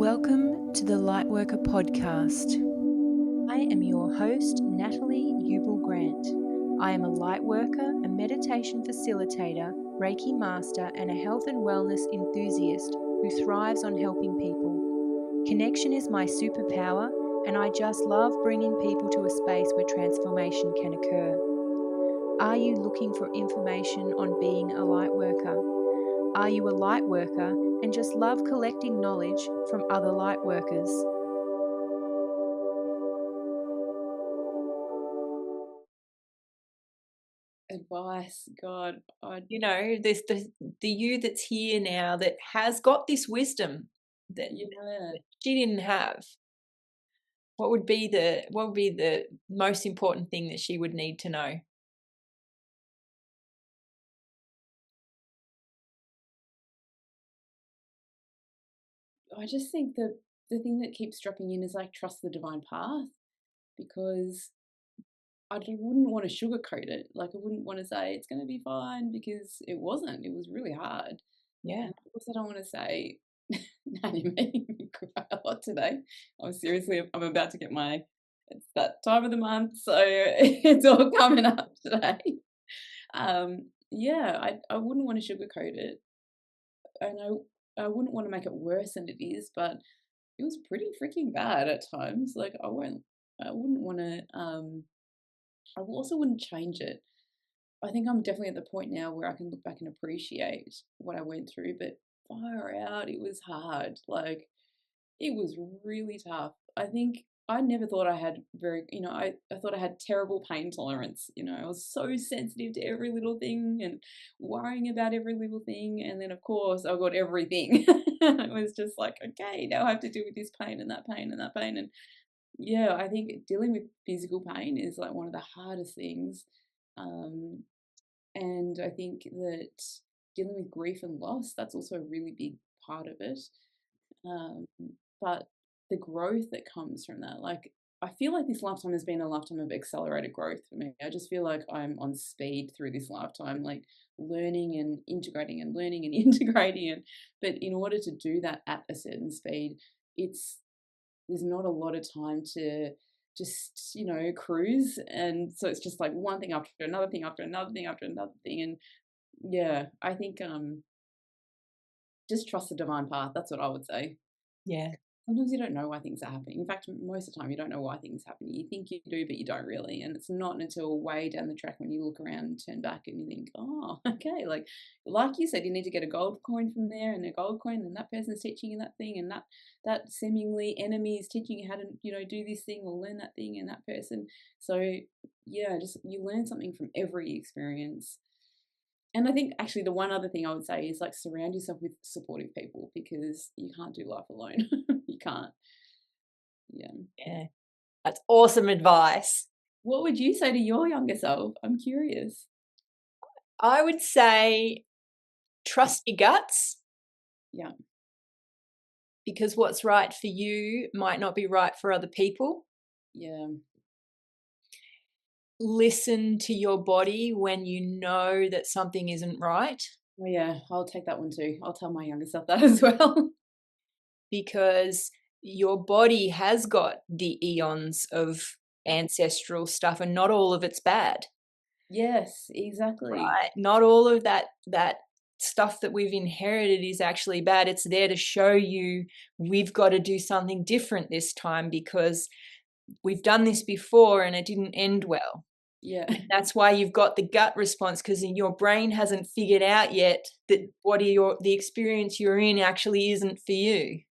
Welcome to the Lightworker podcast. I am your host, Natalie Grant. I am a lightworker, a meditation facilitator, Reiki master, and a health and wellness enthusiast who thrives on helping people. Connection is my superpower, and I just love bringing people to a space where transformation can occur. Are you looking for information on being a lightworker? Are you a lightworker and just love collecting knowledge from other lightworkers? Advice, God, the you that's here now that has got this wisdom that she didn't have. What would be the most important thing that she would need to know? I just think that the thing that keeps dropping in is like trust the divine path, because I wouldn't want to sugarcoat it. Like I wouldn't want to say it's going to be fine, because it wasn't. It was really hard. Yeah. And of course, I don't want to say, "No, you made me cry a lot today." I'm about to get it's that time of the month, so it's all coming up today. I wouldn't want to sugarcoat it, and I wouldn't want to make it worse than it is, but it was pretty freaking bad at times. Like I wouldn't want to. I also wouldn't change it. I think I'm definitely at the point now where I can look back and appreciate what I went through, but far out, it was hard. Like it was really tough. I think I never thought I had I thought I had terrible pain tolerance. I was so sensitive to every little thing and worrying about every little thing. And then, of course, I got everything. It was just like, okay, now I have to deal with this pain and that pain and that pain. And yeah, I think dealing with physical pain is like one of the hardest things. And I think that dealing with grief and loss, that's also a really big part of it. But the growth that comes from that, like I feel like this lifetime has been a lifetime of accelerated growth for me. I just feel like I'm on speed through this lifetime, like learning and integrating and learning and integrating. But in order to do that at a certain speed, there's not a lot of time to just cruise. And so it's just like one thing after another thing after another thing after another thing. And yeah, I think just trust the divine path. That's what I would say. Yeah. Sometimes you don't know why things are happening. In fact, most of the time you don't know why things are happening. You think you do, but you don't really. And it's not until way down the track when you look around and turn back and you think, oh, okay. Like you said, you need to get a gold coin from there and a gold coin, and that person's teaching you that thing, and that seemingly enemy is teaching you how to, do this thing or learn that thing, and that person. So yeah, just you learn something from every experience. And I think actually the one other thing I would say is like surround yourself with supportive people, because you can't do life alone. You can't. Yeah. Yeah. That's awesome advice. What would you say to your younger self? I'm curious. I would say trust your guts. Yeah. Because what's right for you might not be right for other people. Yeah. Listen to your body when you know that something isn't right. Oh yeah, I'll take that one too. I'll tell my younger self that as well. Because your body has got the eons of ancestral stuff, and not all of it's bad. Yes, exactly. Right? Not all of that stuff that we've inherited is actually bad. It's there to show you we've got to do something different this time, because we've done this before and it didn't end well. Yeah. That's why you've got the gut response, because your brain hasn't figured out yet that the experience you're in actually isn't for you.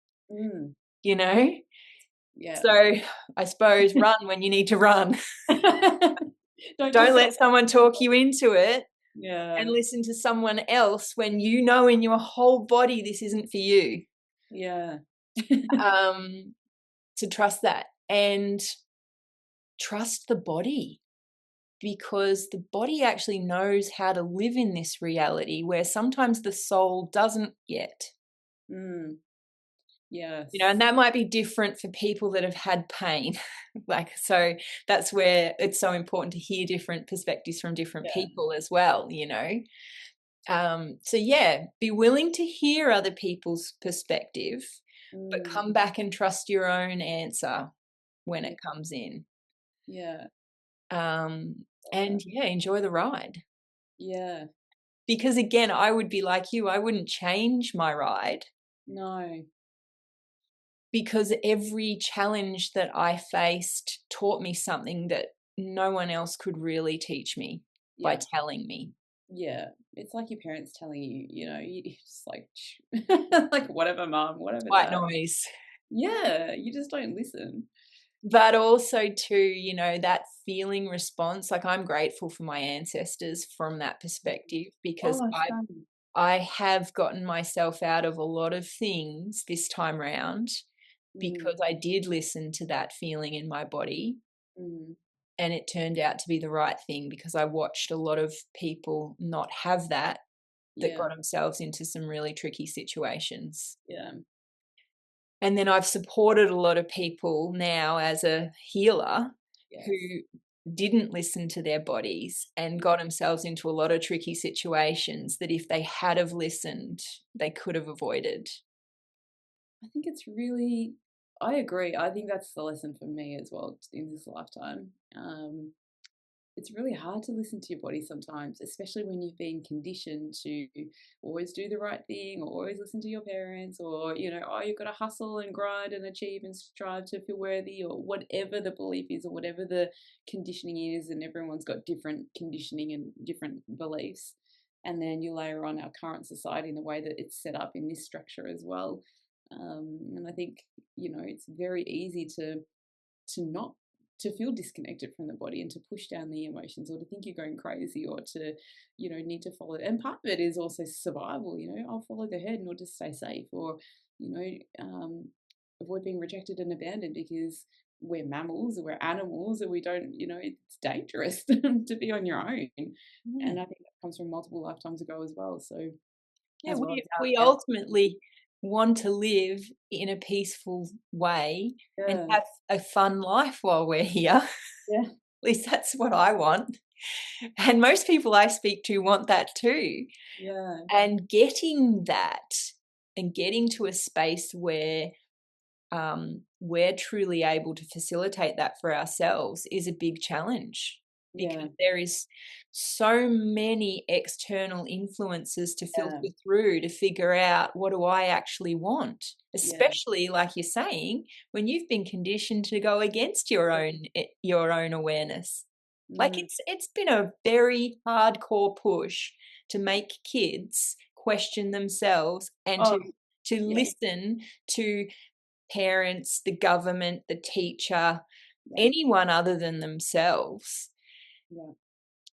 Yeah. So I suppose run when you need to run. Don't let someone talk you into it. Yeah. And listen to someone else when you know in your whole body this isn't for you. Yeah. To trust that and trust the body, because the body actually knows how to live in this reality where sometimes the soul doesn't yet. Yes. And that might be different for people that have had pain. So that's where it's so important to hear different perspectives from different people as well, So yeah, be willing to hear other people's perspective, but come back and trust your own answer when it comes in. Yeah. And enjoy the ride. Yeah. Because again, I would be like you, I wouldn't change my ride. No. Because every challenge that I faced taught me something that no one else could really teach me by telling me. Yeah. It's like your parents telling you, you just like, like whatever, mom, whatever. White dad. noise. Yeah. You just don't listen. But also too, that feeling response, like I'm grateful for my ancestors from that perspective, because I have gotten myself out of a lot of things this time round because I did listen to that feeling in my body. And it turned out to be the right thing, because I watched a lot of people not have that got themselves into some really tricky situations. Yeah. And then I've supported a lot of people now as a healer who didn't listen to their bodies and got themselves into a lot of tricky situations that if they had have listened, they could have avoided. I think it's really, I agree. I think that's the lesson for me as well in this lifetime. It's really hard to listen to your body sometimes, especially when you've been conditioned to always do the right thing, or always listen to your parents, or, you've got to hustle and grind and achieve and strive to feel worthy, or whatever the belief is, or whatever the conditioning is. And everyone's got different conditioning and different beliefs. And then you layer on our current society and the way that it's set up in this structure as well. And I think, it's very easy to not to feel disconnected from the body and to push down the emotions, or to think you're going crazy, or to, need to follow. And part of it is also survival, I'll follow the herd in order to stay safe, or, avoid being rejected and abandoned, because we're mammals, or we're animals, and we don't, it's dangerous to be on your own. And I think that comes from multiple lifetimes ago as well. So yeah, we ultimately want to live in a peaceful way and have a fun life while we're here. Yeah. At least that's what I want. And most people I speak to want that too. Yeah. And getting that, and getting to a space where we're truly able to facilitate that for ourselves is a big challenge, because there is so many external influences to filter through to figure out, what do I actually want, especially like you're saying, when you've been conditioned to go against your own awareness. Like it's been a very hardcore push to make kids question themselves and to listen to parents, the government, the teacher, anyone other than themselves.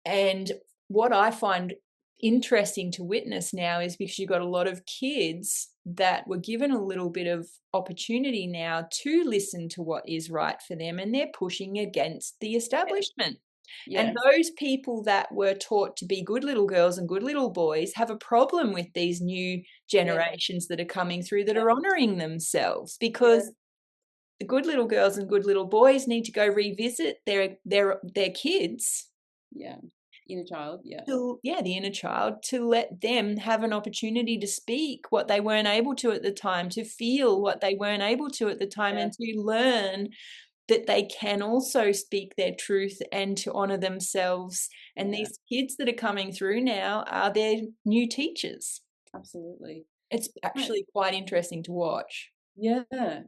And what I find interesting to witness now is, because you've got a lot of kids that were given a little bit of opportunity now to listen to what is right for them, and they're pushing against the establishment. And those people that were taught to be good little girls and good little boys have a problem with these new generations that are coming through that are honoring themselves, because the good little girls and good little boys need to go revisit their kids. Yeah. Inner child. Yeah. The inner child, to let them have an opportunity to speak what they weren't able to at the time, to feel what they weren't able to at the time, and to learn that they can also speak their truth and to honor themselves. And these kids that are coming through now are their new teachers. Absolutely. It's actually quite interesting to watch. Yeah,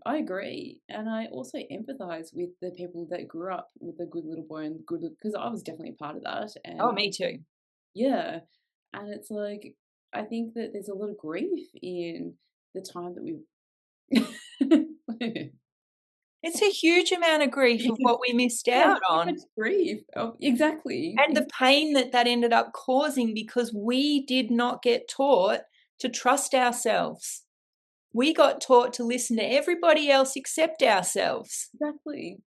I agree. And I also empathize with the people that grew up with the good little boy and good, because I was definitely a part of that. And me too. Yeah. And it's like, I think that there's a lot of grief in the time that we It's a huge amount of grief of what we missed out so on. much grief. Exactly. And the pain that ended up causing, because we did not get taught to trust ourselves. We got taught to listen to everybody else except ourselves. Exactly.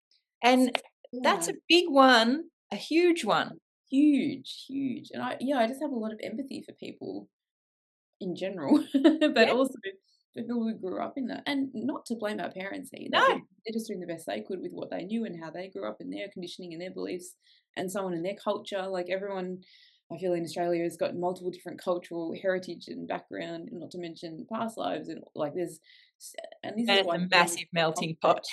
And that's a big one, a huge one. Huge. And I just have a lot of empathy for people in general, but also people who grew up in that. And not to blame our parents either. No. They're just doing the best they could with what they knew and how they grew up, and their conditioning and their beliefs and so on, and their culture. Like everyone I feel in Australia has got multiple different cultural heritage and background, and not to mention past lives, and like and this And is it's why a massive melting pot.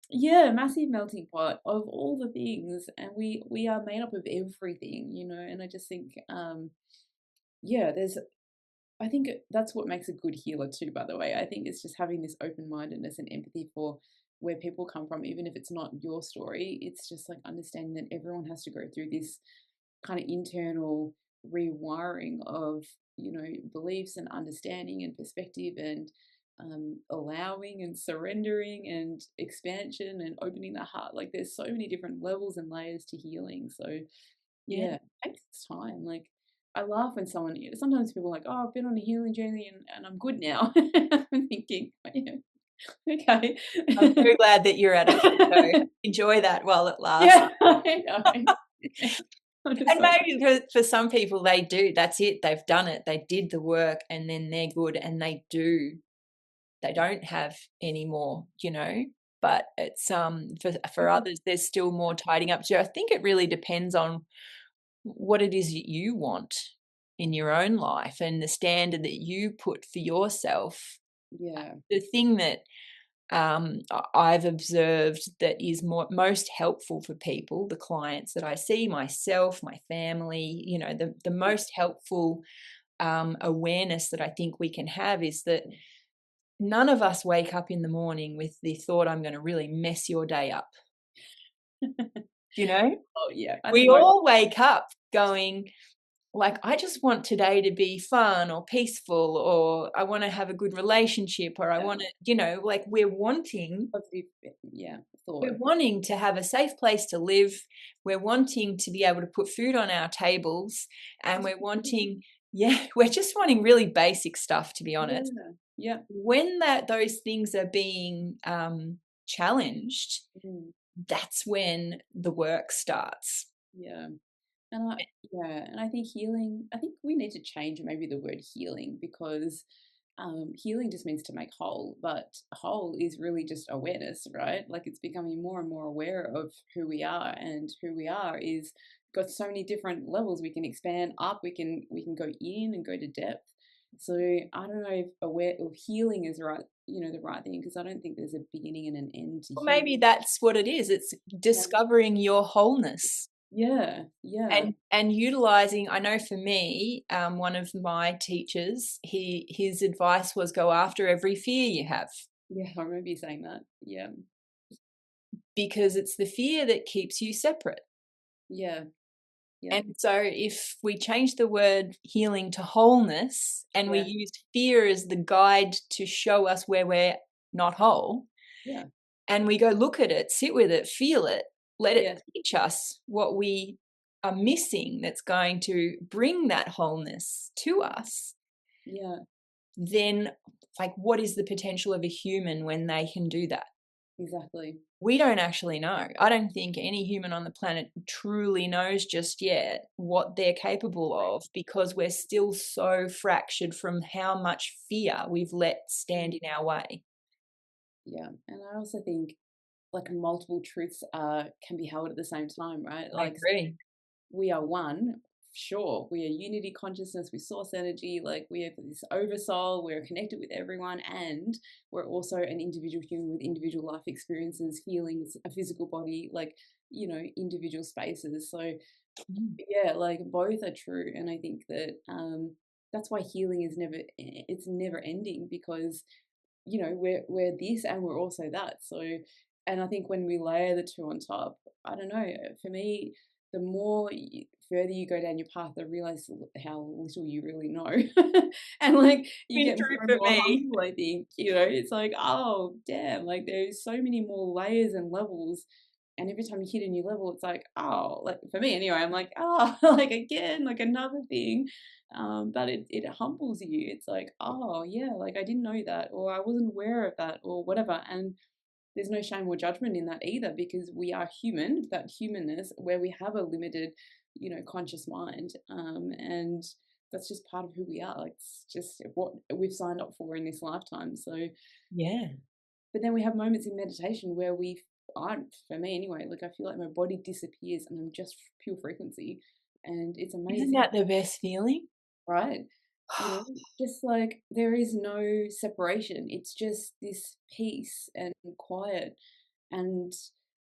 yeah, massive melting pot of all the things, and we are made up of everything, and I just think, yeah, I think that's what makes a good healer too, by the way. I think it's just having this open-mindedness and empathy for where people come from, even if it's not your story. It's just like understanding that everyone has to go through this kind of internal rewiring of, beliefs and understanding and perspective, and allowing and surrendering and expansion and opening the heart. Like there's so many different levels and layers to healing. So Yeah. yeah, it takes time. Like I laugh when sometimes people are like, oh, I've been on a healing journey and I'm good now. I'm thinking, oh, yeah, okay. I'm very glad that you're at it. So enjoy that while it lasts. Yeah, I know. And maybe for some people, they do. That's it. They've done it. They did the work, and then they're good, and they don't have any more, But it's for others, there's still more tidying up. So I think it really depends on what it is that you want in your own life and the standard that you put for yourself. Yeah. The thing that I've observed that is most helpful for people, the clients that I see, myself, my family, the most helpful awareness that I think we can have is that none of us wake up in the morning with the thought, I'm going to really mess your day up. Oh yeah. We all wake up going, like, I just want today to be fun or peaceful, or I want to have a good relationship, or I want to, like we're wanting to have a safe place to live. We're wanting to be able to put food on our tables, and we're just wanting really basic stuff, to be honest. Yeah. When those things are being challenged, that's when the work starts. Yeah. And I think healing, I think we need to change maybe the word healing, because healing just means to make whole, but whole is really just awareness, right? Like it's becoming more and more aware of who we are, and who we are is got so many different levels. We can expand up, we can go in and go to depth. So I don't know if aware of healing is right, the right thing, because I don't think there's a beginning and an end to Well, healing. maybe that's what it is. It's discovering your wholeness. Yeah. And utilizing. I know for me, one of my teachers, his advice was go after every fear you have. Yeah, I remember you saying that. Yeah. Because it's the fear that keeps you separate. Yeah. And so if we change the word healing to wholeness, and we use fear as the guide to show us where we're not whole, and we go look at it, sit with it, feel it, let it teach us what we are missing that's going to bring that wholeness to us, then like what is the potential of a human when they can do that? Exactly. We don't actually know. I don't think any human on the planet truly knows just yet what they're capable of, because we're still so fractured from how much fear we've let stand in our way. Yeah. And I also think like multiple truths can be held at the same time, right? I agree. We are one, sure. We are unity consciousness, we source energy, like we have this oversoul, we're connected with everyone, and we're also an individual human with individual life experiences, feelings, a physical body, like, individual spaces. So yeah, like both are true. And I think that that's why healing is never ending, because we're this and we're also that. So, and I think when we layer the two on top, I don't know, for me, the further you go down your path, I realize how little you really know. And like you get more and more humble, I think, it's like, oh damn, like there's so many more layers and levels. And every time you hit a new level, it's like, oh, like for me anyway, I'm like, oh, like again, like another thing. But it humbles you. It's like, oh yeah, like I didn't know that, or I wasn't aware of that, or whatever. And there's no shame or judgment in that either, because we are human, that humanness where we have a limited, conscious mind. And that's just part of who we are. Like it's just what we've signed up for in this lifetime. So yeah. But then we have moments in meditation where for me anyway, like I feel like my body disappears and I'm just pure frequency. And it's amazing. Isn't that the best feeling? Right. You know, just like there is no separation. It's just this peace and quiet and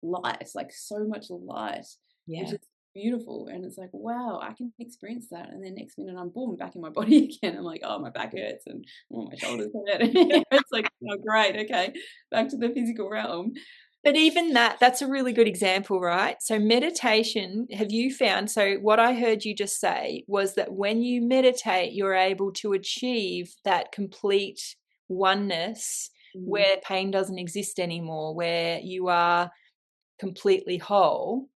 light, like so much light, which Yeah. is beautiful. And it's like, wow, I can experience that. And then next minute I'm boom back in my body again. I'm like, oh, my back hurts and oh, my shoulders hurt. It's like, oh, great, okay, back to the physical realm. But even that's a really good example, right? So meditation, have you found, so what I heard you just say was that when you meditate, you're able to achieve that complete oneness where pain doesn't exist anymore, where you are completely whole.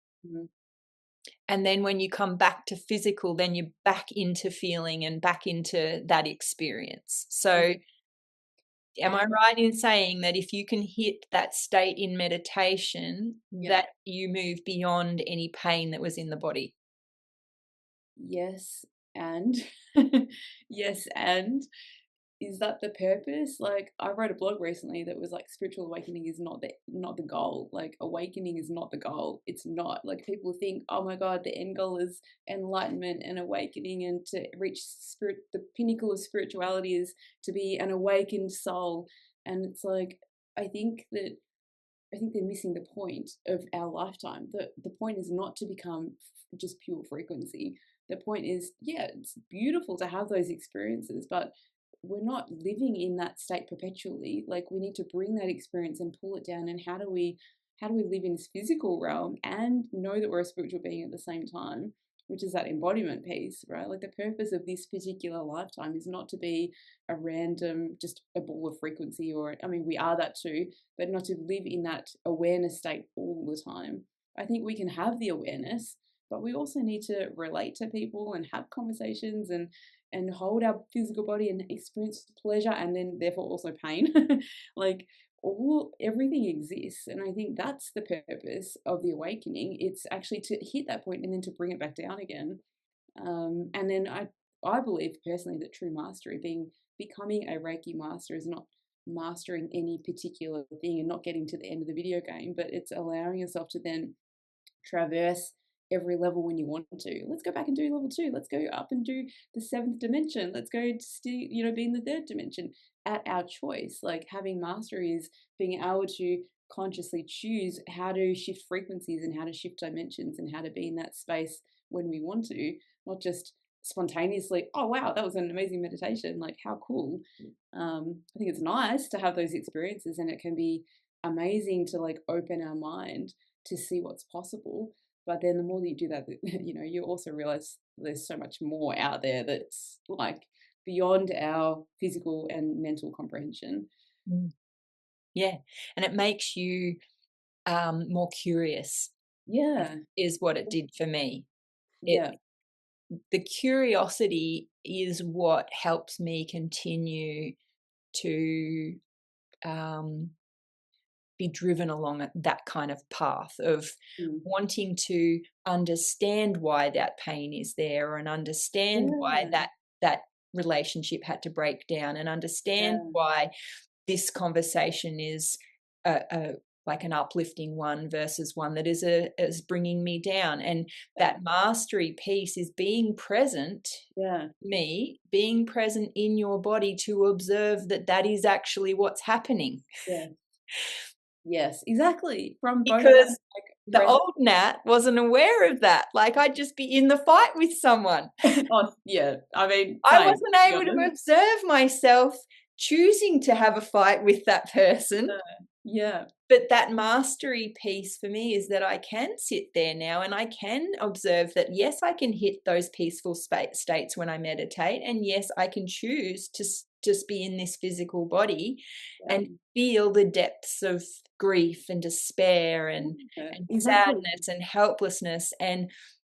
And then when you come back to physical, then you're back into feeling and back into that experience. So am I right in saying that if you can hit that state in meditation, that you move beyond any pain that was in the body? Yes, and yes, and is that the purpose? Like, I wrote a blog recently that was like, spiritual awakening is not the goal. Like, awakening is not the goal. It's not. Like, people think, oh my god, the end goal is enlightenment and awakening, and to reach spirit, the pinnacle of spirituality is to be an awakened soul. And it's like, I think they're missing the point of our lifetime. The point is not to become just pure frequency. The point is, yeah, it's beautiful to have those experiences, but we're not living in that state perpetually. Like, we need to bring that experience and pull it down. And how do we live in this physical realm and know that we're a spiritual being at the same time, which is that embodiment piece, right? Like, the purpose of this particular lifetime is not to be a random, just a ball of frequency, or, I mean, we are that too, but not to live in that awareness state all the time. I think we can have the awareness, but we also need to relate to people and have conversations and hold our physical body and experience pleasure, and then therefore also pain. Like, everything exists, and I think that's the purpose of the awakening. It's actually to hit that point and then to bring it back down again. And then I believe personally that true mastery, becoming a Reiki master, is not mastering any particular thing and not getting to the end of the video game, but it's allowing yourself to then traverse every level when you want to. Let's go back and do level 2. Let's go up and do the 7th dimension. Let's go to be in the 3rd dimension at our choice. Like, having mastery is being able to consciously choose how to shift frequencies and how to shift dimensions and how to be in that space when we want to, not just spontaneously, oh wow, that was an amazing meditation, like, how cool. I think it's nice to have those experiences, and it can be amazing to like open our mind to see what's possible. But then the more that you do that, you also realize there's so much more out there that's like beyond our physical and mental comprehension. Yeah, and it makes you more curious. Yeah, is what it did for me. Yeah, The curiosity is what helps me continue to be driven along that kind of path of wanting to understand why that pain is there, and understand why that relationship had to break down, and understand why this conversation is like an uplifting one versus one that is bringing me down. And that mastery piece is being present, being present in your body to observe that is actually what's happening. Yes, exactly. From both, because the old Nat wasn't aware of that. Like, I'd just be in the fight with someone. Oh, yeah. I mean, I wasn't able to observe myself choosing to have a fight with that person. Yeah. But that mastery piece for me is that I can sit there now and I can observe that, yes, I can hit those peaceful states when I meditate. And yes, I can choose to just be in this physical body and feel the depths of grief and despair and sadness and helplessness.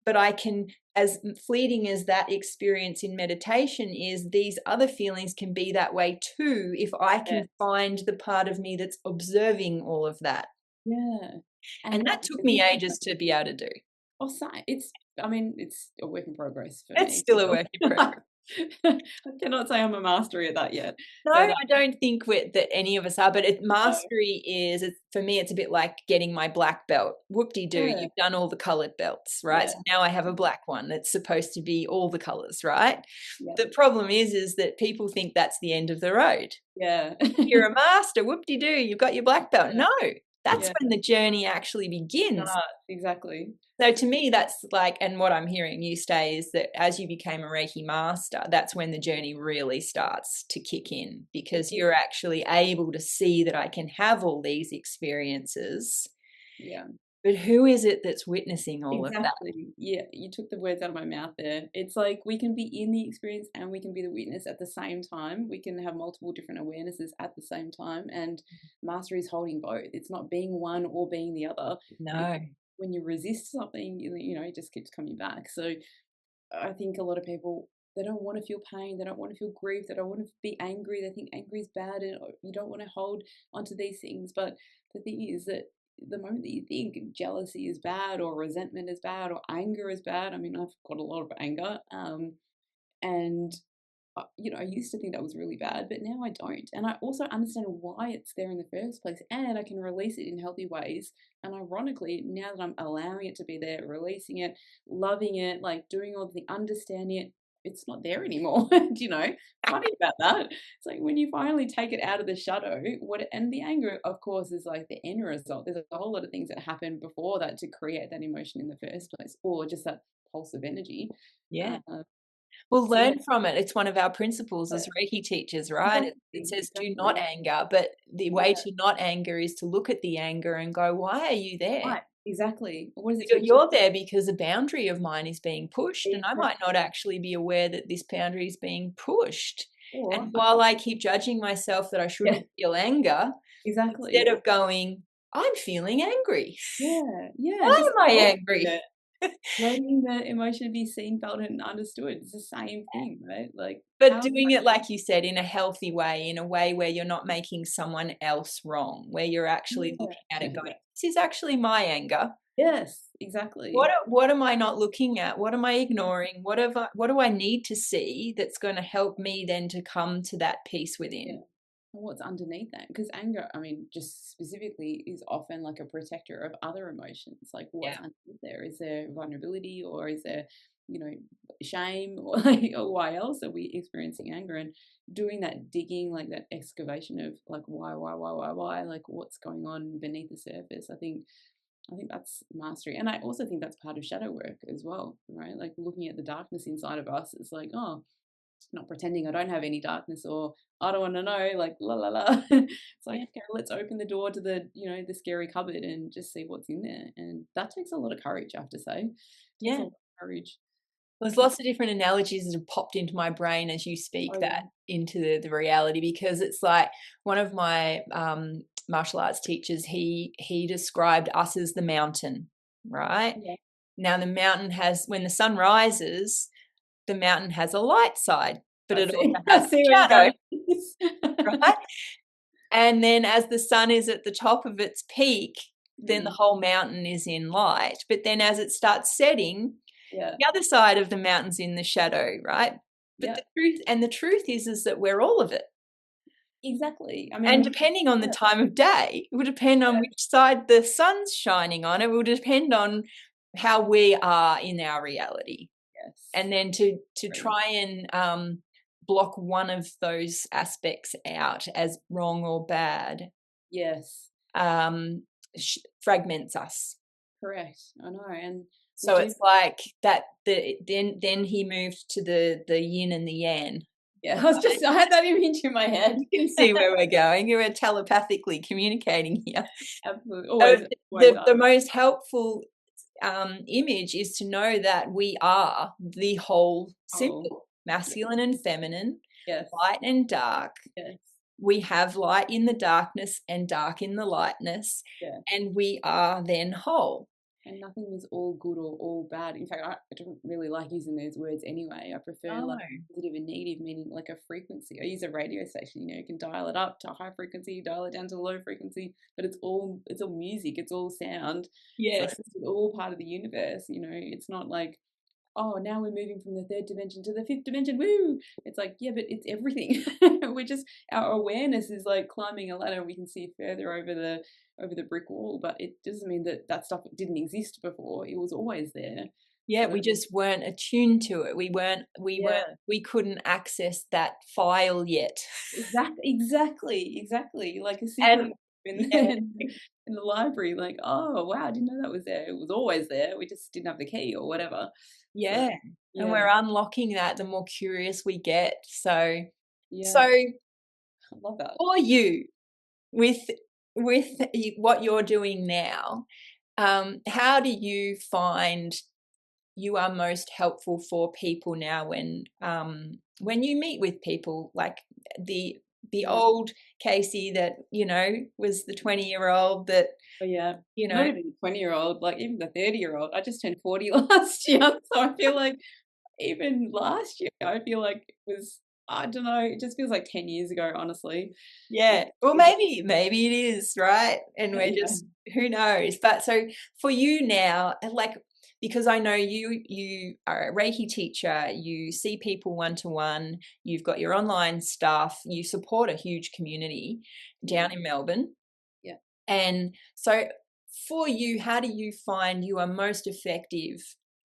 But I can, as fleeting as that experience in meditation is, these other feelings can be that way too, if I can find the part of me that's observing all of that. Yeah. And that took me ages to be able to do. It's a work in progress for me. It's still a work in progress. I cannot say I'm a mastery at that yet. No, But, I don't think that any of us are, but no. mastery is, for me, it's a bit like getting my black belt. Whoop-de-doo, Yeah, you've done all the colored belts, right? yeah, So now I have a black one that's supposed to be all the colors, right? yeah, The problem is that people think that's the end of the road. yeah. You're a master, whoop-de-doo, you've got your black belt. Yeah, No, that's yeah. when the journey actually begins. Exactly. So to me, that's like, and what I'm hearing you say is that as you became a Reiki master, that's when the journey really starts to kick in, because you're actually able to see that I can have all these experiences. Yeah. But who is it that's witnessing all of that? Exactly. Yeah, you took the words out of my mouth there. It's like we can be in the experience and we can be the witness at the same time. We can have multiple different awarenesses at the same time, and mastery is holding both. It's not being one or being the other. No. When you resist something, it just keeps coming back. So I think a lot of people, they don't want to feel pain, they don't want to feel grief, they don't want to be angry, they think angry is bad, and you don't want to hold onto these things. But the thing is that the moment that you think jealousy is bad or resentment is bad or anger is bad, I mean, I've got a lot of anger, and I used to think that was really bad, but now I don't. And I also understand why it's there in the first place, and I can release it in healthy ways. And ironically, now that I'm allowing it to be there, releasing it, loving it, like doing all the understanding it, it's not there anymore. Funny about that. It's like when you finally take it out of the shadow, and the anger, of course, is like the end result. There's a whole lot of things that happen before that to create that emotion in the first place, or just that pulse of energy. Yeah. Uh, We'll so learn from it. It's one of our principles as Reiki teachers, right? It says do not anger, but the way to not anger is to look at the anger and go, why are you there? Right, exactly. What does it teach you? You're there because a boundary of mine is being pushed, and I might not Exactly. actually be aware that this boundary is being pushed. Or And while I keep judging myself that I shouldn't feel anger, exactly. instead of going, I'm feeling angry. Yeah, yeah, Why just am I acknowledging angry? it. Letting the emotion be seen, felt, and understood. It's the same thing, right? Like, But how am doing it, like you said, in a healthy way, in a way where you're not making someone else wrong, where you're actually looking at it going, this is actually my anger. Yes, exactly. What am I not looking at? What am I ignoring? What do I need to see that's going to help me then to come to that peace Yeah. within? And what's underneath that? Because anger, I mean, just specifically, is often like a protector of other emotions. Like, what's Yeah. underneath there? Is there vulnerability, or is there, shame, or like, or why else are we experiencing anger? And doing that digging, like that excavation of like why, like what's going on beneath the surface. I think that's mastery. And I also think that's part of shadow work as well, right? Like looking at the darkness inside of us, it's like, oh, not pretending I don't have any darkness, or I don't want to know, like la la la. It's like, okay, let's open the door to the scary cupboard and just see what's in there. And that takes a lot of courage, I have to say. It takes a Yeah. lot of courage. There's lots of different analogies that have popped into my brain as you speak Oh, that into the reality, because it's like one of my martial arts teachers, he described us as the mountain, right? yeah. Now the mountain has, when the sun rises, the mountain has a light side, but I it see. also I has see a where you're shadow, going. right? And then as the sun is at the top of its peak, then the Mm, whole mountain is in light. But then as it starts setting, yeah. the other side of the mountain's in the shadow, right? But Yeah. the truth is that we're all of it. Exactly. I And mean, depending on the yeah. time of day, it will depend on which side the sun's shining on. It will depend on how we are in our reality. Yes. And then to Right. try and block one of those aspects out as wrong or bad Yes. fragments us. Correct. I know. And we So do. it's like that. Then he moved to the yin and the yang. Yeah. I had that image in my head. You can see where we're going. We're telepathically communicating here. Absolutely. So Always the are. most helpful image is to know that we are the whole symbol, masculine and feminine, Yes. light and dark. Yes. We have light in the darkness and dark in the lightness, Yeah. and we are then whole. And nothing is all good or all bad. In fact, I don't really like using those words anyway. I prefer like positive and negative, meaning like a frequency. I use a radio station, you can dial it up to high frequency, dial it down to low frequency, but it's all music, it's all sound. Yes. So it's all part of the universe, it's not like oh, now we're moving from the third dimension to the fifth dimension. Woo! It's like, yeah, but it's everything. We're just, our awareness is like climbing a ladder. We can see further over the brick wall, but it doesn't mean that that stuff didn't exist before. It was always there. Yeah, So, we just weren't attuned to it. yeah. We couldn't access that file yet. Exactly. Like a And secret in, yeah, in the library. Like, oh wow, I didn't know that was there. It was always there. We just didn't have the key or whatever. So, yeah. And yeah, we're unlocking that the more curious we get. So yeah, so I love that. for you, with what you're doing now, how do you find you are most helpful for people now when you meet with people, like the Yeah. old Casey that was the 20-year-old that But yeah, you not know even the 20-year-old, like even the 30-year-old. I just turned 40 last year, so I feel like even last year, I feel like it was. I don't know. It just feels like 10 years ago, honestly. yeah, well, maybe it is, right? And we're Yeah. just, who knows. But so for you now, like, because I know you are a Reiki teacher, you see people one-to-one, you've got your online stuff, you support a huge community down in Melbourne. Yeah. And so for you, how do you find you are most effective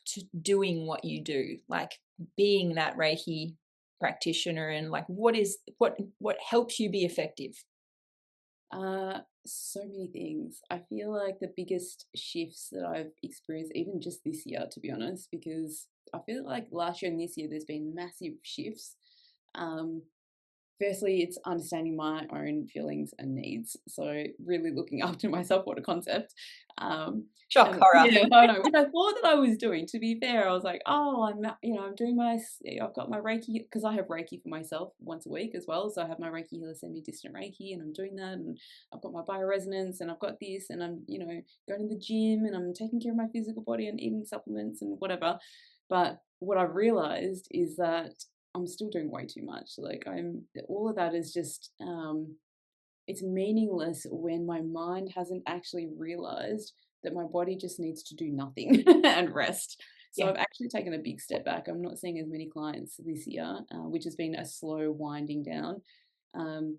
to doing what you do, like being that Reiki practitioner, and like what helps you be effective? So many things. I feel like the biggest shifts that I've experienced, even just this year, to be honest, because I feel like last year and this year there's been massive shifts. Um, Firstly, it's understanding my own feelings and needs. So really looking after myself, what a concept. Shock horror. Yeah, I know. Which I thought that I was doing. To be fair, I was like, oh, I'm doing I've got my Reiki, because I have Reiki for myself once a week as well. So I have my Reiki healer send me distant Reiki, and I'm doing that, and I've got my bioresonance, and I've got this, and I'm going to the gym, and I'm taking care of my physical body and eating supplements and whatever. But what I've realized is that I'm still doing way too much. Like all of that is just it's meaningless when my mind hasn't actually realized that my body just needs to do nothing and rest. So Yeah. I've actually taken a big step back. I'm not seeing as many clients this year, which has been a slow winding down. Um,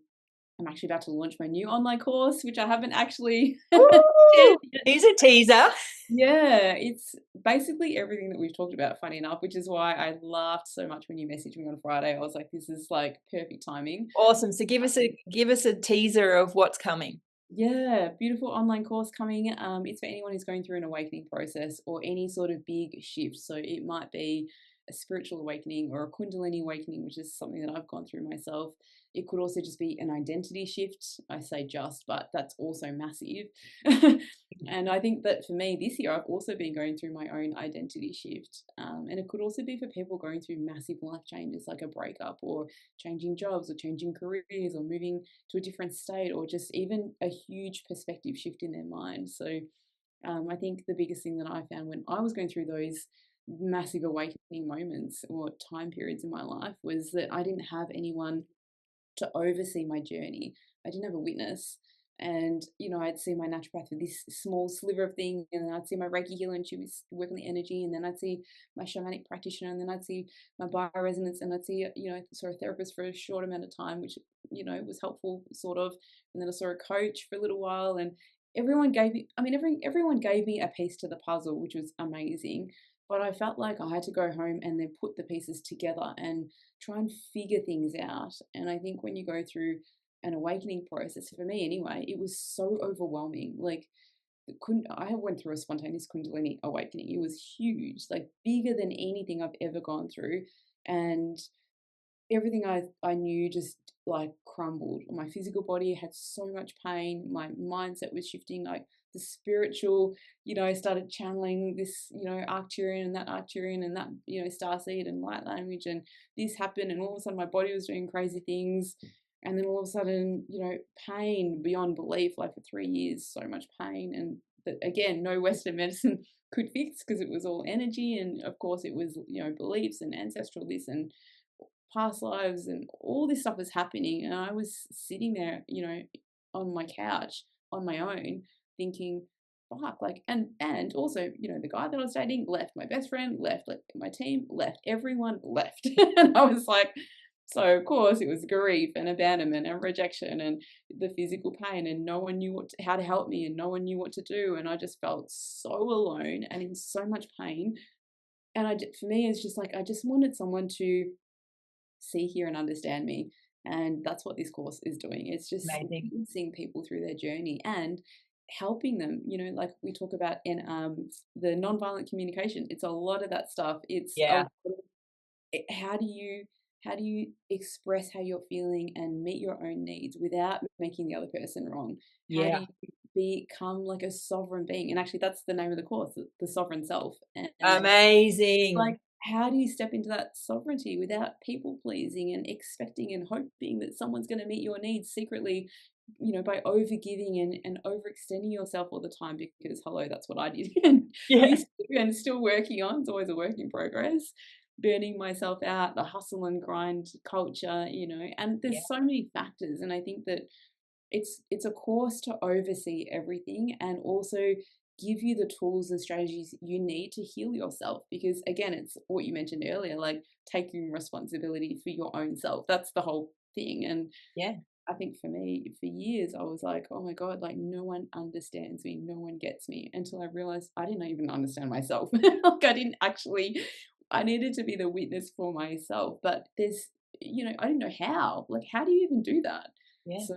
I'm actually about to launch my new online course, which I haven't actually shared Woo! yet. Here's a teaser. Yeah, it's basically everything that we've talked about, funny enough, which is why I laughed so much when you messaged me on Friday. I was like, this is like perfect timing. Awesome. So give us a teaser of what's coming. Yeah, beautiful online course coming. It's for anyone who's going through an awakening process or any sort of big shift. So it might be a spiritual awakening or a Kundalini awakening, which is something that I've gone through myself. It could also just be an identity shift. I say just, but that's also massive. And I think that for me this year, I've also been going through my own identity shift. And it could also be for people going through massive life changes like a breakup or changing jobs or changing careers or moving to a different state, or just even a huge perspective shift in their mind. So I think the biggest thing that I found when I was going through those massive awakening moments or time periods in my life was that I didn't have anyone to oversee my journey. I didn't have a witness. And, I'd see my naturopath with this small sliver of thing, and then I'd see my Reiki healer and she was working the energy, and then I'd see my shamanic practitioner, and then I'd see my bioresonance, and I'd see, saw a therapist for a short amount of time, which, was helpful, sort of. And then I saw a coach for a little while, and everyone gave me, everyone gave me a piece to the puzzle, which was amazing. But I felt like I had to go home and then put the pieces together and try and figure things out. And I think when you go through an awakening process, for me anyway, it was so overwhelming. Like, I went through a spontaneous Kundalini awakening. It was huge, like bigger than anything I've ever gone through. And everything I knew just like crumbled. My physical body had so much pain. My mindset was shifting. Like the spiritual, I started channeling this, Arcturian and that Arcturian and that, starseed and light language, and this happened, and all of a sudden my body was doing crazy things. And then all of a sudden, pain beyond belief, like for 3 years, so much pain. And that, again, no Western medicine could fix, because it was all energy. And of course it was, beliefs and ancestral this and past lives, and all this stuff was happening. And I was sitting there, on my couch on my own thinking, fuck, like, and also, you know, the guy that I was dating left, my best friend left, like my team left, everyone left. And I was like, so of course it was grief and abandonment and rejection and the physical pain, and no one knew how to help me, and no one knew what to do, and I just felt so alone and in so much pain. And for me, it's just like I just wanted someone to see, hear, and understand me. And that's what this course is doing. It's just Amazing. seeing people through their journey and helping them. You know, like we talk about in the nonviolent communication. It's a lot of that stuff. It's a Yeah. lot of how do you express how you're feeling and meet your own needs without making the other person wrong? How Yeah. do you become like a sovereign being? And actually, that's the name of the course, the sovereign self. And Amazing. like, how do you step into that sovereignty without people pleasing and expecting and hoping that someone's going to meet your needs secretly, you know, by overgiving and overextending yourself all the time? Because hello, that's what I did and Yeah. used to do and still working on. It's always a work in progress. Burning myself out, the hustle and grind culture, you know, and Yeah. there's so many factors. And I think that it's a course to oversee everything and also give you the tools and strategies you need to heal yourself, because again, it's what you mentioned earlier, like taking responsibility for your own self. That's the whole thing. And Yeah. I think for me, for years, I was like, oh my God, like no one understands me, no one gets me, until I realized I didn't even understand myself. Like I needed to be the witness for myself. But there's, you know, I didn't know how. Like, how do you even do that? Yeah. So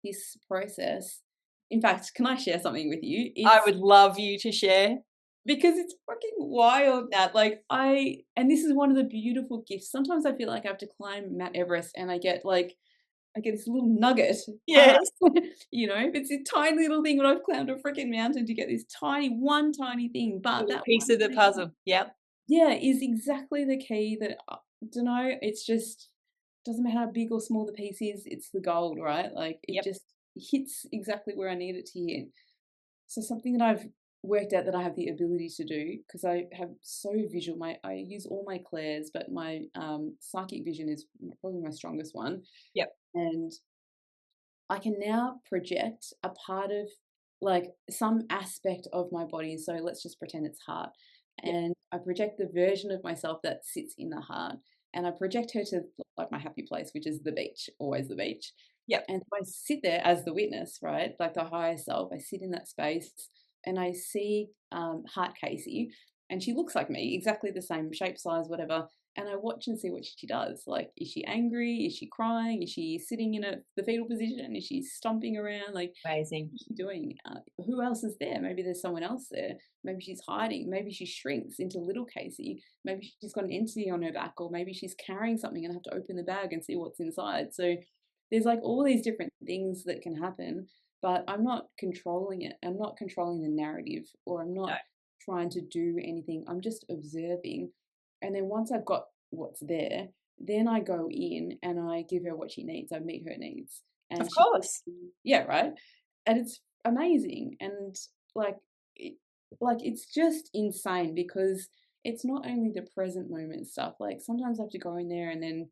this process, in fact, can I share something with you? I It's would love you to share. because it's fucking wild, Nat. Like and this is one of the beautiful gifts. Sometimes I feel like I have to climb Mount Everest and I get this little nugget. Yes. You know, it's a tiny little thing when I've climbed a freaking mountain to get this one tiny thing. But Little that piece one of the tiny thing, puzzle. Yep. yeah, is exactly the key that I don't know. It's just doesn't matter how big or small the piece is. It's the gold, right? Like it Yep. just hits exactly where I need it to hit. So something that I've worked out that I have the ability to do, because I have so visual. I use all my clairs, but my psychic vision is probably my strongest one. Yep. And I can now project a part of like some aspect of my body. So let's just pretend it's heart. Yep. And I project the version of myself that sits in the heart. And I project her to like my happy place, which is the beach, always the beach. Yep. And so I sit there as the witness, right? Like the higher self. I sit in that space and I see Heart Casey, and she looks like me, exactly the same shape, size, whatever. And I watch and see what she does. Like, is she angry? Is she crying? Is she sitting in the fetal position? Is she stomping around? Like, Amazing. what's she doing? Who else is there? Maybe there's someone else there. Maybe she's hiding. Maybe she shrinks into little Casey. Maybe she's got an entity on her back, or maybe she's carrying something and I have to open the bag and see what's inside. So there's like all these different things that can happen, but I'm not controlling it. I'm not controlling the narrative, or I'm No. not trying to do anything. I'm just observing. And then once I've got what's there, then I go in and I give her what she needs. I meet her needs. And Of she, course. yeah, right. And it's amazing. And like, it's just insane, because it's not only the present moment stuff. Like sometimes I have to go in there and then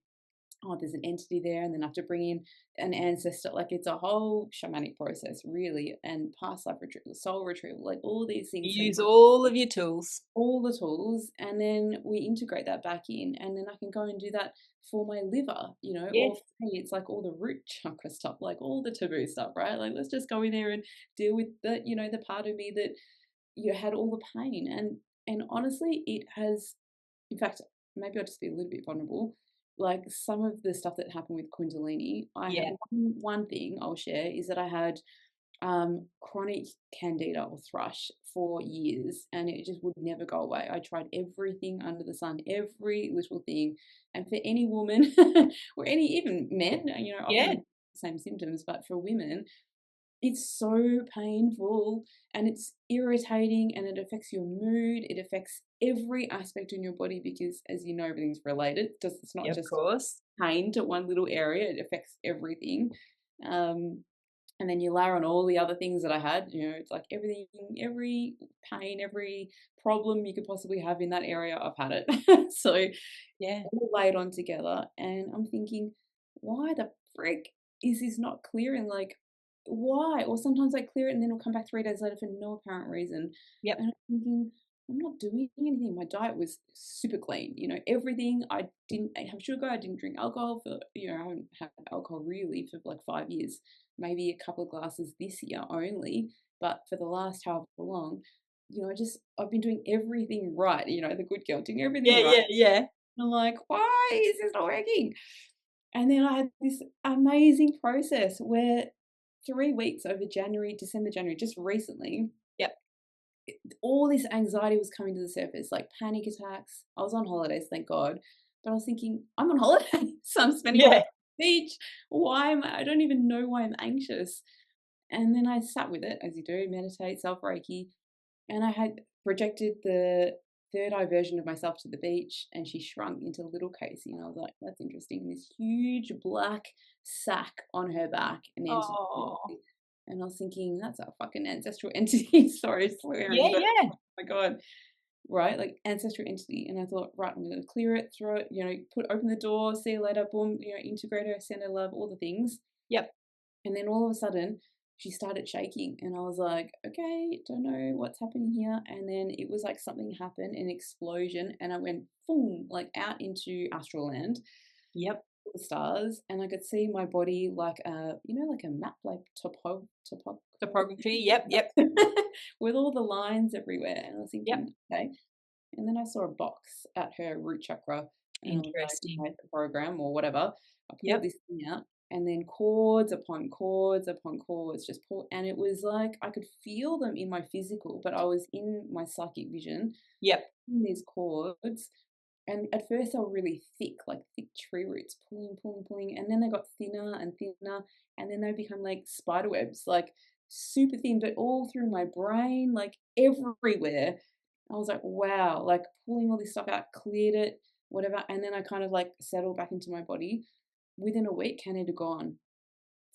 oh, there's an entity there, and then I have to bring in an ancestor. Like it's a whole shamanic process, really, and past life retrieval, soul retrieval, like all these things. You use all of your tools. All the tools, and then we integrate that back in, and then I can go and do that for my liver, you know, or Yes. for me, it's like all the root chakra stuff, like all the taboo stuff, right? Like let's just go in there and deal with the, you know, the part of me that you had all the pain, and honestly, it has. In fact, maybe I'll just be a little bit vulnerable. Like some of the stuff that happened with Kundalini, I had Yeah. one thing I'll share is that I had chronic candida or thrush for years, and it just would never go away. I tried everything under the sun, every little thing, and for any woman or any even men, you know, Yeah. often the same symptoms, but for women, it's so painful and it's irritating and it affects your mood. It affects every aspect in your body because, as you know, everything's related. It's not Of just course. pain to one little area, it affects everything. And then you layer on all the other things that I had, you know, it's like everything, every pain, every problem you could possibly have in that area, I've had it. So Yeah. all laid on together. And I'm thinking, why the frick is this not clearing? Like, why? Or sometimes I clear it and then it'll come back 3 days later for no apparent reason. Yep. And I'm thinking, I'm not doing anything. My diet was super clean. Everything. I didn't have sugar. I didn't drink alcohol for, I haven't had alcohol really for like 5 years, maybe a couple of glasses this year only. But for the last however long, I've been doing everything right. The good girl, doing everything right. Yeah. I'm like, why is this not working? And then I had this amazing process where 3 weeks over December, January, just recently, Yep. all this anxiety was coming to the surface, like panic attacks. I was on holidays, thank God. But I was thinking, I'm on holiday, so I'm spending my time on the beach. I don't even know why I'm anxious. And then I sat with it, as you do, meditate, self-Reiki. And I had projected the third eye version of myself to the beach, and she shrunk into little Casey. And I was like, that's interesting. This huge black sack on her back. And I was thinking, that's a fucking ancestral entity. Sorry, swearing. But, Yeah. oh my God. Right? Like ancestral entity. And I thought, right, I'm going to clear it, throw it, open the door, see you later, boom, integrate her, send her love, all the things. Yep. And then all of a sudden, she started shaking, and I was like, okay, don't know what's happening here. And then it was like something happened, an explosion, and I went boom, like out into astral land. Yep. The stars, and I could see my body like like a map, like topography. Yep. with all the lines everywhere. And I was thinking, okay. And then I saw a box at her root chakra. And Interesting. I was like, the program or whatever. I pulled this thing out, and then cords upon cords upon cords just pulled, and it was like I could feel them in my physical, but I was in my psychic vision. Yep. In these cords. And at first they were really thick, like thick tree roots, pulling. And then they got thinner and thinner. And then they become like spider webs, like super thin, but all through my brain, like everywhere. I was like, wow, like pulling all this stuff out, cleared it, whatever. And then I kind of like settled back into my body. Within a week, it had gone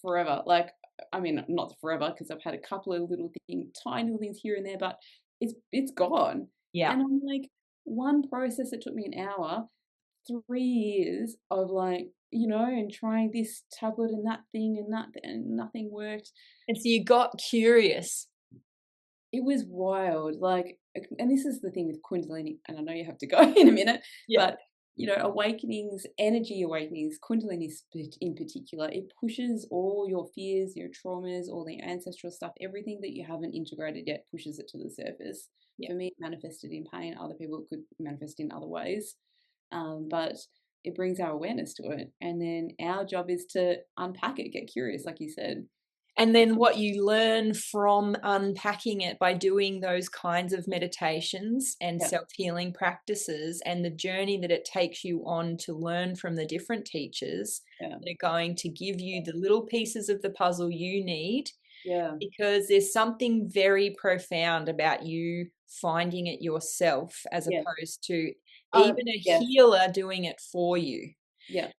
forever. Like, I mean, not forever, because I've had a couple of little things, tiny little things here and there, but it's gone. Yeah. And I'm like, one process that took me an hour, 3 years of like, and trying this tablet and that thing and that, and nothing worked. And so you got curious. It was wild. Like, and this is the thing with Kundalini, and I know you have to go in a minute, but awakenings, energy awakenings, Kundalini in particular, it pushes all your fears, your traumas, all the ancestral stuff, everything that you haven't integrated yet, pushes it to the surface. For me, it manifested in pain. Other people could manifest in other ways. But it brings our awareness to it. And then our job is to unpack it, get curious, like you said. And then what you learn from unpacking it by doing those kinds of meditations and self-healing practices, and the journey that it takes you on to learn from the different teachers that are going to give you the little pieces of the puzzle you need. Because there's something very profound about you finding it yourself as opposed to even a healer doing it for you.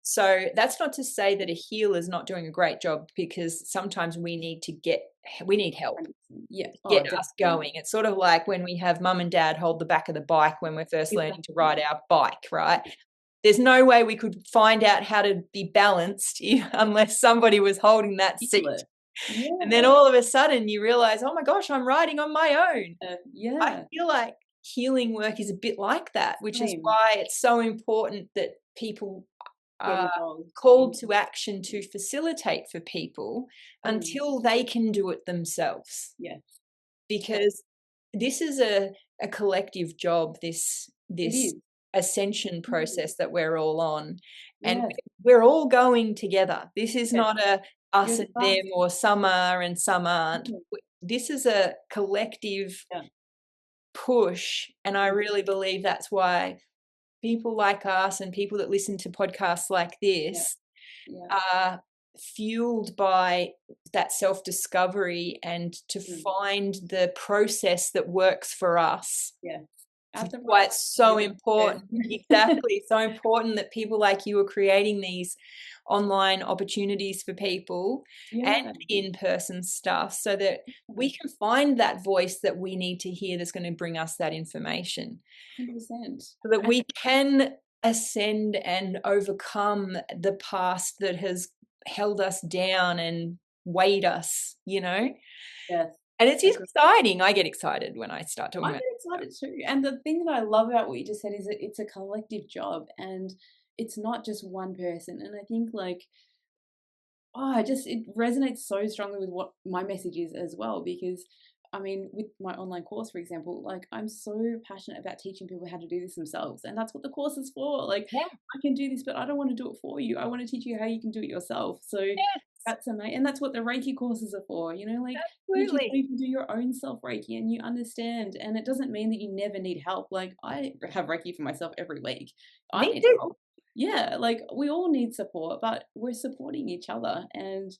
So that's not to say that a healer is not doing a great job, because sometimes we need help. Get us going. It's sort of like when we have mum and dad hold the back of the bike when we're first learning to ride our bike, right? There's no way we could find out how to be balanced unless somebody was holding that seat. And then all of a sudden you realize, oh my gosh, I'm riding on my own. I feel like healing work is a bit like that, which is why it's so important that people are called to action to facilitate for people until they can do it themselves. Because this is a collective job, this ascension process that we're all on, and we're all going together. This is not a us and them, or some are and some aren't. This is a collective push, and I really believe that's why people like us and people that listen to podcasts like this are fueled by that self-discovery and to find the process that works for us. That's why it's so important. Exactly. So important that people like you are creating these online opportunities for people and in-person stuff, so that we can find that voice that we need to hear that's going to bring us that information. 100%. So that we can ascend and overcome the past that has held us down and weighed us, Yes. And it's exciting. I get excited when I start talking about it. I get excited too. And the thing that I love about what you just said is that it's a collective job and it's not just one person. And I think it resonates so strongly with what my message is as well, because I mean, with my online course, for example, I'm so passionate about teaching people how to do this themselves. And that's what the course is for. I can do this, but I don't want to do it for you. I want to teach you how you can do it yourself. So that's amazing. And that's what the Reiki courses are for, Absolutely. you can do your own self Reiki and you understand. And it doesn't mean that you never need help. I have Reiki for myself every week. I need help. Yeah, we all need support, but we're supporting each other. And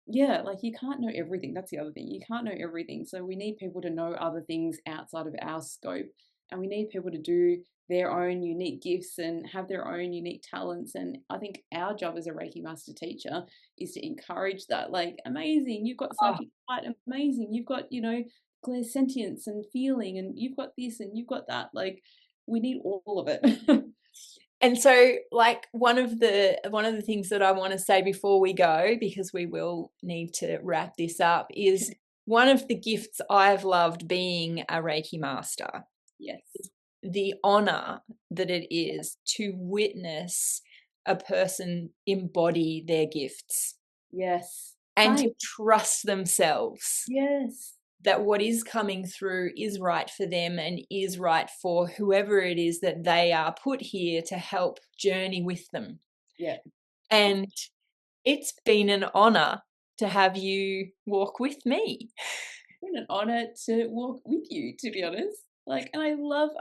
yeah, you can't know everything. That's the other thing. You can't know everything. So we need people to know other things outside of our scope. And we need people to do their own unique gifts and have their own unique talents. And I think our job as a Reiki master teacher is to encourage that. Amazing, you've got psychic light, amazing. You've got, clairsentience and feeling, and you've got this and you've got that. We need all of it. And so one of the things that I want to say before we go, because we will need to wrap this up, is one of the gifts I've loved being a Reiki master. Yes. The honor that it is to witness a person embody their gifts. Yes. And to trust themselves. Yes. That what is coming through is right for them and is right for whoever it is that they are put here to help journey with them. Yeah. And it's been an honor to have you walk with me. It's been an honor to walk with you, to be honest. And I love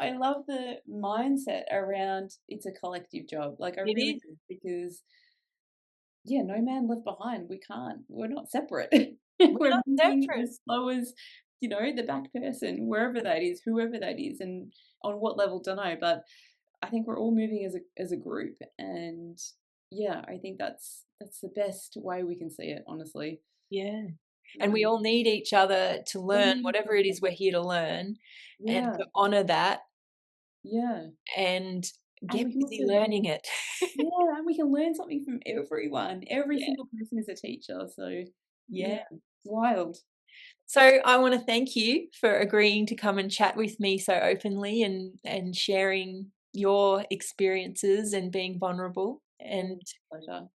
the mindset around it's a collective job. I really do, because no man left behind. We're not separate. We're moving as slow as, the back person, wherever that is, whoever that is, and on what level, don't know. But I think we're all moving as a group, and I think that's the best way we can see it, honestly. Yeah. And we all need each other to learn whatever it is we're here to learn, and to honor that. Yeah. And get busy learning it. Yeah, and we can learn something from everyone. Every single person is a teacher. So it's wild. So I want to thank you for agreeing to come and chat with me so openly and sharing your experiences and being vulnerable. And pleasure.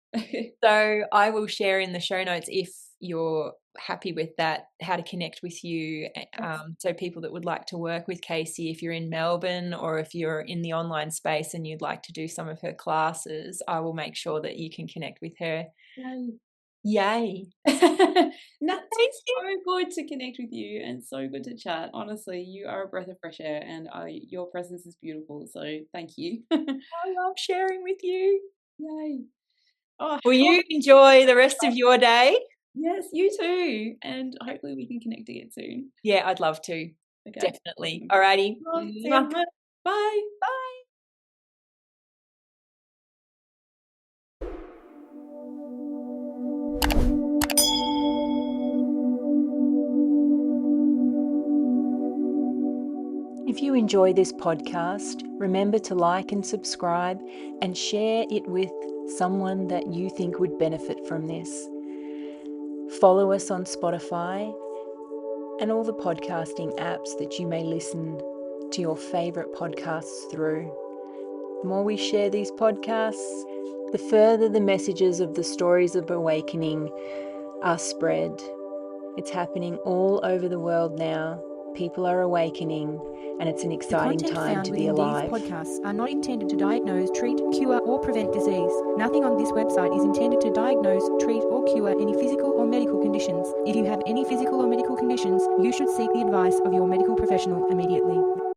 So I will share in the show notes, if you're happy with that, how to connect with you. So people that would like to work with Casey, if you're in Melbourne or if you're in the online space and you'd like to do some of her classes, I will make sure that you can connect with her. Yay. Natalie, so good to connect with you and so good to chat. Honestly, you are a breath of fresh air, and your presence is beautiful. So thank you. I love sharing with you. Yay. Will you enjoy the rest of your day? Yes, you too. And hopefully we can connect again soon. Yeah, I'd love to. Okay. Definitely. Alrighty. Bye. Bye. If you enjoy this podcast, remember to like and subscribe and share it with someone that you think would benefit from this. Follow us on Spotify and all the podcasting apps that you may listen to your favourite podcasts through. The more we share these podcasts, the further the messages of the stories of awakening are spread. It's happening all over the world now. People are awakening, and it's an exciting time to be alive. These podcasts are not intended to diagnose, treat, cure, or prevent disease. Nothing on this website is intended to diagnose, treat, or cure any physical or medical conditions. If you have any physical or medical conditions, you should seek the advice of your medical professional immediately.